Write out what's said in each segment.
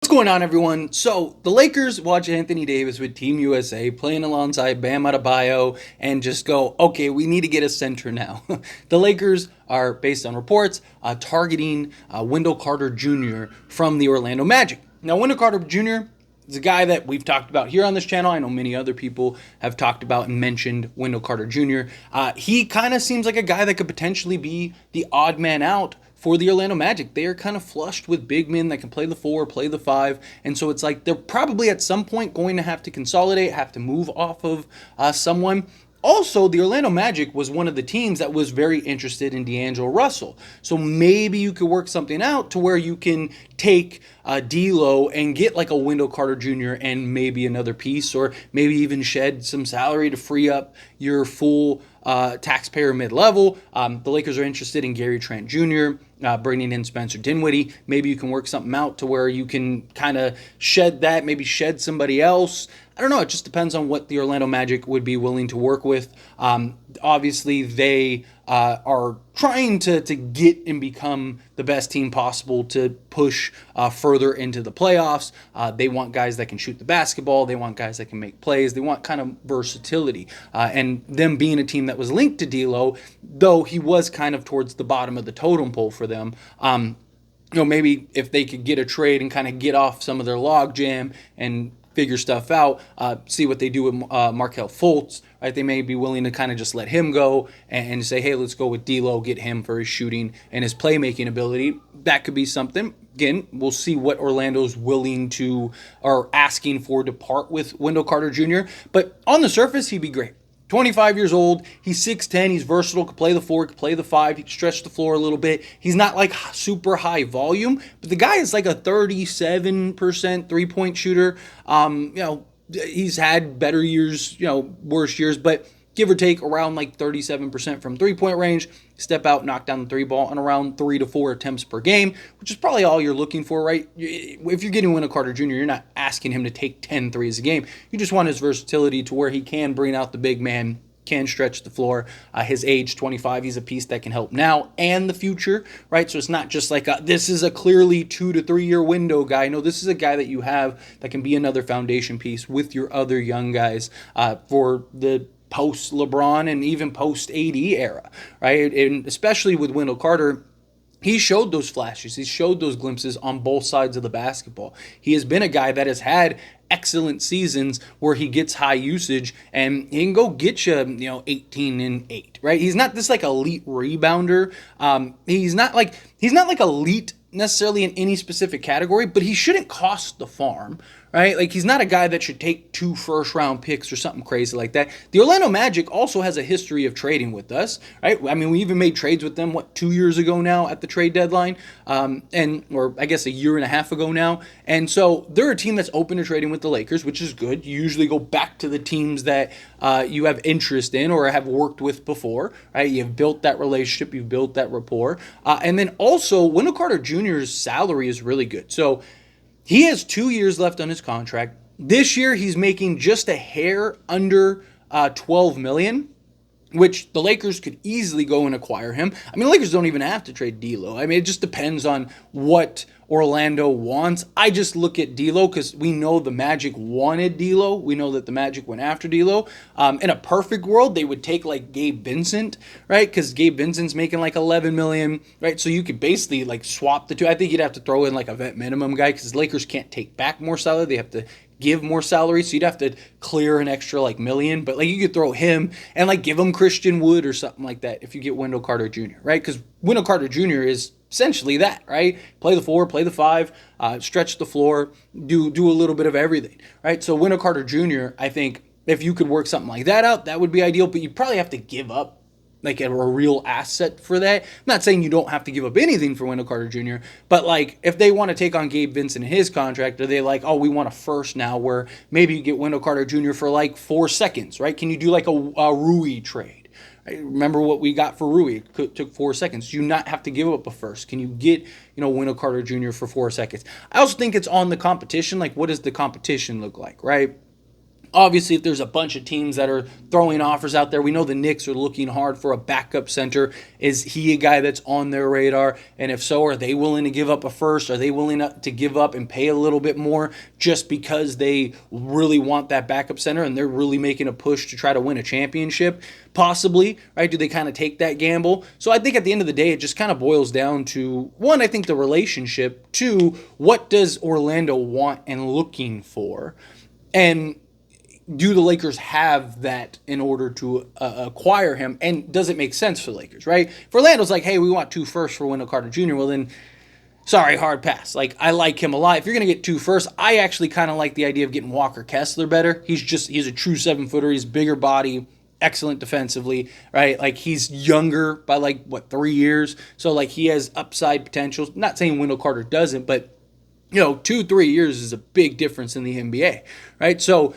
What's going on, everyone? So the Lakers watch Anthony Davis with Team USA playing alongside Bam Adebayo and just go, okay, we need to get a center now. The Lakers are, based on reports, targeting Wendell Carter Jr. from the Orlando Magic. Now, Wendell Carter Jr. is a guy that we've talked about here on this channel. I know many other people have talked about and mentioned Wendell Carter Jr. He kind of seems like a guy that could potentially be the odd man out for the Orlando Magic. They are kind of flushed with big men that can play the 4, play the 5, and so it's like they're probably at some point going to have to consolidate, have to move off of someone. Also, the Orlando Magic was one of the teams that was very interested in D'Angelo Russell. So maybe you could work something out to where you can take D'Lo and get like a Wendell Carter Jr. and maybe another piece, or maybe even shed some salary to free up your full taxpayer mid-level. The Lakers are interested in Gary Trent Jr., bringing in Spencer Dinwiddie. Maybe you can work something out to where you can kind of shed that, maybe shed somebody else. I don't know. It just depends on what the Orlando Magic would be willing to work with. Obviously, they are trying to get and become the best team possible to push further into the playoffs. They want guys that can shoot the basketball. They want guys that can make plays. They want kind of versatility. And them being a team that was linked to D'Lo, though he was kind of towards the bottom of the totem pole for them, maybe if they could get a trade and kind of get off some of their logjam and figure stuff out, see what they do with Markelle Fultz, right? They may be willing to kind of just let him go and say, hey, let's go with D'Lo, get him for his shooting and his playmaking ability. That could be something. Again, we'll see what Orlando's willing to or asking for to part with Wendell Carter Jr. But on the surface, he'd be great. 25 years old, he's 6'10", he's versatile, could play the 4, could play the 5, he can stretch the floor a little bit. He's not like super high volume, but the guy is like a 37% three-point shooter. He's had better years, worse years, but give or take around like 37% from three-point range. Step out, knock down the 3 ball on around 3 to 4 attempts per game, which is probably all you're looking for, right? If you're getting Wendell Carter Jr., you're not asking him to take 10 threes a game. You just want his versatility to where he can bring out the big man, can stretch the floor. His age, 25, he's a piece that can help now and the future, right? So it's not just like this is a clearly 2 to 3 year window guy. No, this is a guy that you have that can be another foundation piece with your other young guys for the post LeBron and even post AD era, right? And especially with Wendell Carter, he showed those flashes. He showed those glimpses on both sides of the basketball. He has been a guy that has had excellent seasons where he gets high usage and he can go get you, 18 and 8, right? He's not this like elite rebounder. He's not like elite necessarily in any specific category, but he shouldn't cost the farm, right? Like he's not a guy that should take 2 first-round picks or something crazy like that. The Orlando Magic also has a history of trading with us, right? I mean, we even made trades with them, 2 years ago now at the trade deadline, or I guess a year and a half ago now. And so they're a team that's open to trading with the Lakers, which is good. You usually go back to the teams that you have interest in or have worked with before, right? You've built that relationship, you've built that rapport. And then also, Wendell Carter Jr.'s salary is really good. So he has 2 years left on his contract. This year, he's making just a hair under $12 million, which the Lakers could easily go and acquire him. I mean, the Lakers don't even have to trade D'Lo. I mean, it just depends on what Orlando wants. I just look at D'Lo because we know the Magic wanted D'Lo. We know that the Magic went after D'Lo. In a perfect world, they would take like Gabe Vincent, right? Because Gabe Vincent's making like $11 million, right? So you could basically like swap the two. I think you'd have to throw in like a vet minimum guy because Lakers can't take back more salary. They have to give more salary, so you'd have to clear an extra like million, but like you could throw him and like give him Christian Wood or something like that if you get Wendell Carter Jr., right? Because Wendell Carter Jr. is essentially that, right? Play the 4, play the 5, stretch the floor, do a little bit of everything, right? So Wendell Carter Jr., I think if you could work something like that out, that would be ideal, but you probably have to give up like a real asset for that. I'm not saying you don't have to give up anything for Wendell Carter Jr., but like if they want to take on Gabe Vincent and his contract, are they like, oh, we want a first now where maybe you get Wendell Carter Jr. for like 4 seconds, right? Can you do like a Rui trade? Right? Remember what we got for Rui? It took 4 seconds. Do you not have to give up a first? Can you get, Wendell Carter Jr. for 4 seconds? I also think it's on the competition. Like, what does the competition look like, right? Obviously, if there's a bunch of teams that are throwing offers out there, we know the Knicks are looking hard for a backup center. Is he a guy that's on their radar? And if so, are they willing to give up a first? Are they willing to give up and pay a little bit more just because they really want that backup center and they're really making a push to try to win a championship? Possibly, right? Do they kind of take that gamble? So I think at the end of the day, it just kind of boils down to, one, I think the relationship. Two, what does Orlando want and looking for? And do the Lakers have that in order to acquire him? And does it make sense for the Lakers, right? If Orlando's like, hey, we want 2 firsts for Wendell Carter Jr., well then, sorry, hard pass. Like, I like him a lot. If you're going to get 2 firsts, I actually kind of like the idea of getting Walker Kessler better. He's a true 7-footer. He's bigger body, excellent defensively, right? Like, he's younger by, like, 3 years? So, like, he has upside potential. Not saying Wendell Carter doesn't, but, 2-3 years is a big difference in the NBA, right? So,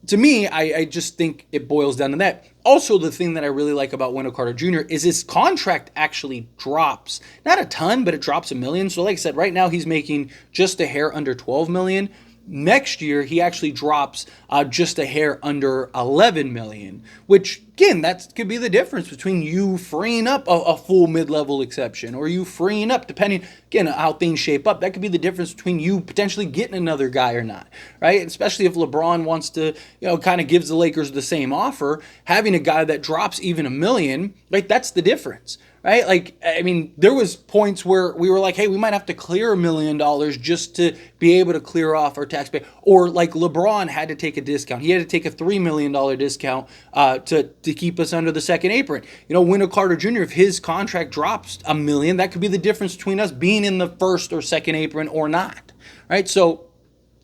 to me, I just think it boils down to that. Also, the thing that I really like about Wendell Carter Jr. is his contract actually drops. Not a ton, but it drops $1 million. So like I said, right now he's making just a hair under $12 million. Next year, he actually drops just a hair under $11 million, which, again, that could be the difference between you freeing up a full mid-level exception or you freeing up, depending, again, how things shape up. That could be the difference between you potentially getting another guy or not, right? Especially if LeBron wants to, kind of gives the Lakers the same offer. Having a guy that drops even $1 million, right, that's the difference. Right? Like, I mean, there was points where we were like, hey, we might have to clear $1 million just to be able to clear off our tax pay. Or like LeBron had to take a discount. He had to take a $3 million discount to keep us under the second apron. Wendell Carter Jr., if his contract drops $1 million, that could be the difference between us being in the first or second apron or not. Right? So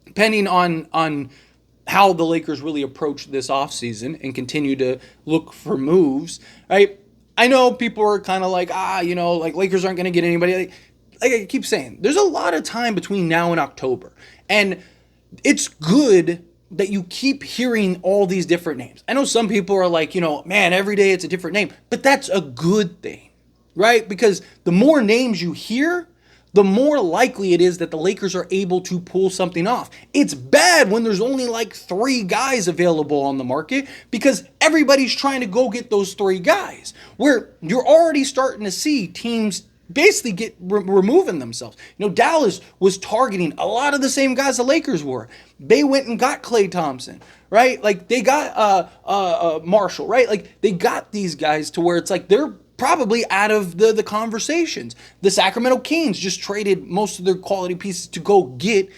depending on how the Lakers really approach this offseason and continue to look for moves, right? I know people are kind of like, like Lakers aren't going to get anybody. Like I keep saying, there's a lot of time between now and October. And it's good that you keep hearing all these different names. I know some people are like, man, every day it's a different name. But that's a good thing, right? Because the more names you hear, the more likely it is that the Lakers are able to pull something off. It's bad when there's only like 3 guys available on the market because everybody's trying to go get those 3 guys, where you're already starting to see teams basically get removing themselves. Dallas was targeting a lot of the same guys the Lakers were. They went and got Klay Thompson, right? Like, they got Marshall, right? Like, they got these guys to where it's like they're probably out of the conversations. The Sacramento Kings just traded most of their quality pieces to go get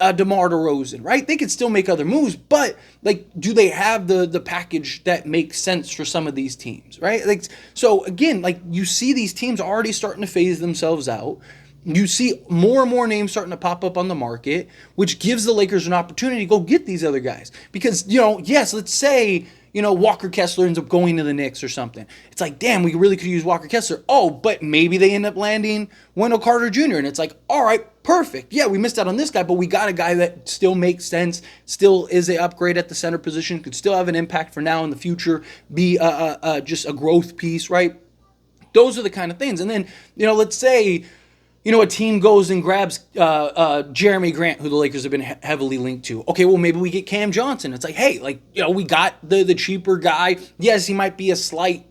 DeMar DeRozan, right? They could still make other moves, but like, do they have the package that makes sense for some of these teams, right? Like, so again, like, you see these teams already starting to phase themselves out. You see more and more names starting to pop up on the market, which gives the Lakers an opportunity to go get these other guys. Because, yes, let's say, Walker Kessler ends up going to the Knicks or something. It's like, damn, we really could use Walker Kessler. Oh, but maybe they end up landing Wendell Carter Jr. And it's like, all right, perfect. Yeah, we missed out on this guy, but we got a guy that still makes sense, still is an upgrade at the center position, could still have an impact for now and the future, be just a growth piece, right? Those are the kind of things. And then, let's say, a team goes and grabs Jeremy Grant, who the Lakers have been heavily linked to. Okay, well, maybe we get Cam Johnson. It's like, hey, we got the cheaper guy. Yes, he might be a slight,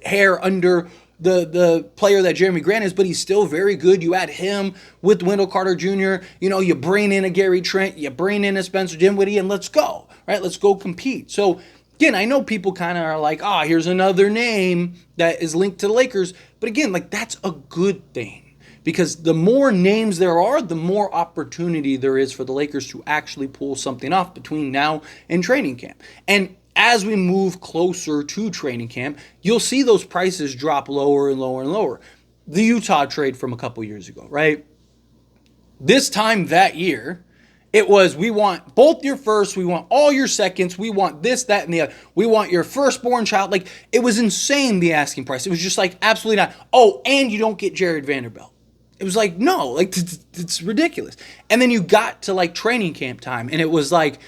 hair under the player that Jeremy Grant is, but he's still very good. You add him with Wendell Carter Jr., you bring in a Gary Trent, you bring in a Spencer Dinwiddie, and let's go, right? Let's go compete. So, again, I know people kind of are like, here's another name that is linked to the Lakers. But again, like, that's a good thing. Because the more names there are, the more opportunity there is for the Lakers to actually pull something off between now and training camp. And as we move closer to training camp, you'll see those prices drop lower and lower and lower. The Utah trade from a couple years ago, right? This time that year, it was, we want both your firsts, we want all your seconds, we want this, that, and the other. We want your firstborn child. Like, it was insane, the asking price. It was just like, absolutely not. Oh, and you don't get Jared Vanderbilt. It was like, no, like, it's ridiculous. And then you got to like training camp time and it was like,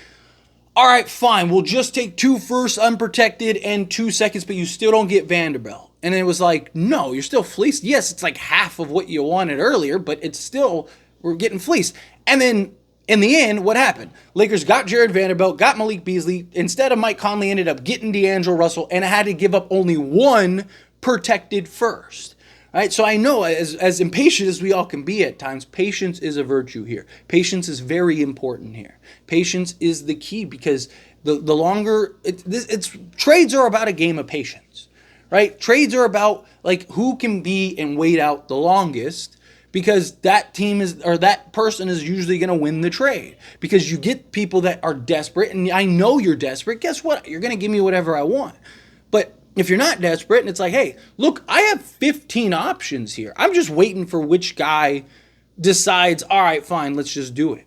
all right, fine, we'll just take 2 firsts unprotected and 2 seconds, but you still don't get Vanderbilt. And it was like, no, you're still fleeced. Yes, it's like half of what you wanted earlier, but it's still, we're getting fleeced. And then In the end, what happened? Lakers got Jared Vanderbilt, got Malik Beasley. Instead of Mike Conley, ended up getting D'Angelo Russell, and had to give up only one protected first. Right? So I know, as impatient as we all can be at times, patience is a virtue here. Patience is very important here. Patience is the key, because the longer trades are about a game of patience, right? Trades are about like who can be and wait out the longest, because that team is, or that person is usually going to win the trade, because you get people that are desperate, and I know you're desperate. Guess what? You're going to give me whatever I want. But if you're not desperate and it's like, hey, look, I have 15 options here. I'm just waiting for which guy decides, all right, fine, let's just do it.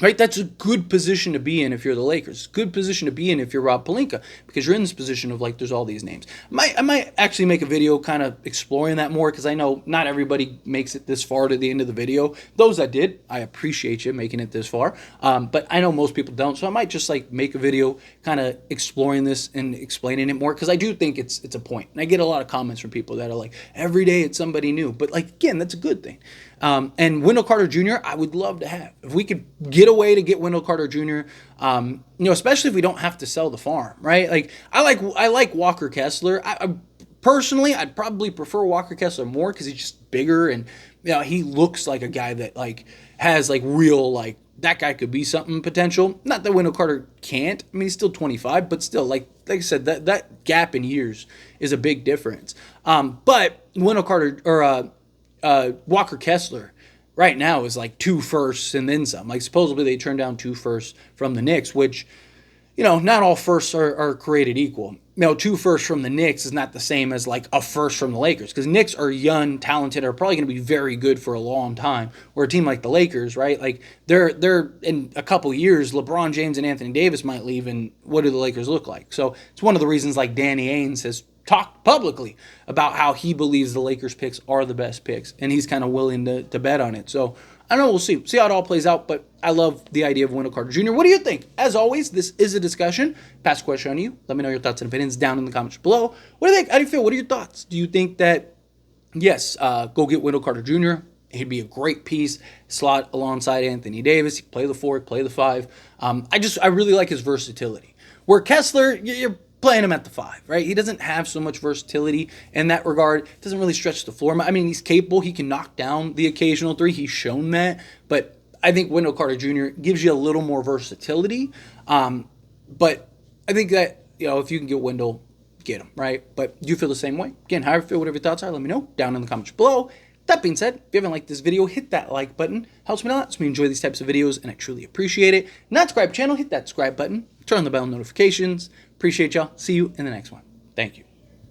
Right? That's a good position to be in if you're the Lakers. Good position to be in if you're Rob Pelinka, because you're in this position of like, there's all these names. I might actually make a video kind of exploring that more, because I know not everybody makes it this far to the end of the video. Those that did, I appreciate you making it this far. But I know most people don't, so I might just like make a video kind of exploring this and explaining it more, because I do think it's a point. And I get a lot of comments from people that are like, every day it's somebody new. But like, again, that's a good thing. And Wendell Carter Jr., I would love to have. If we could get a way to get Wendell Carter Jr., especially if we don't have to sell the farm, right? Like, I like Walker Kessler. Personally, I'd probably prefer Walker Kessler more, because he's just bigger, and he looks like a guy that like has like real, like, that guy could be something potential. Not that Wendell Carter can't. I mean, he's still 25, but still, like I said, that gap in years is a big difference. But Wendell Carter, or Walker Kessler right now is like 2 firsts and then some. Like, supposedly they turned down 2 firsts from the Knicks, which, not all firsts are created equal. 2 firsts from the Knicks is not the same as like a first from the Lakers, because Knicks are young, talented, are probably going to be very good for a long time. Or a team like the Lakers, right? Like, they're in a couple years, LeBron James and Anthony Davis might leave, and what do the Lakers look like? So it's one of the reasons like Danny Ainge has talked publicly about how he believes the Lakers picks are the best picks, and he's kind of willing to bet on it. So I don't know, we'll see how it all plays out, but I love the idea of Wendell Carter Jr. What do you think? As always, this is a discussion. Pass a question on you. Let me know your thoughts and opinions down in the comments below. What do you think? How do you feel? What are your thoughts? Do you think that, yes, go get Wendell Carter Jr.? He'd be a great piece, slot alongside Anthony Davis. He play the 4, play the 5. I really like his versatility. Where Kessler, you're playing him at the 5, right? He doesn't have so much versatility in that regard. Doesn't really stretch the floor. I mean, he's capable. He can knock down the occasional 3. He's shown that. But I think Wendell Carter Jr. gives you a little more versatility. But I think that, if you can get Wendell, get him, right? But do you feel the same way? Again, however you feel, whatever your thoughts are, let me know down in the comments below. That being said, if you haven't liked this video, hit that like button. Helps me a lot. Helps me enjoy these types of videos, and I truly appreciate it. Not subscribe channel, hit that subscribe button. Turn on the bell notifications. Appreciate y'all. See you in the next one. Thank you.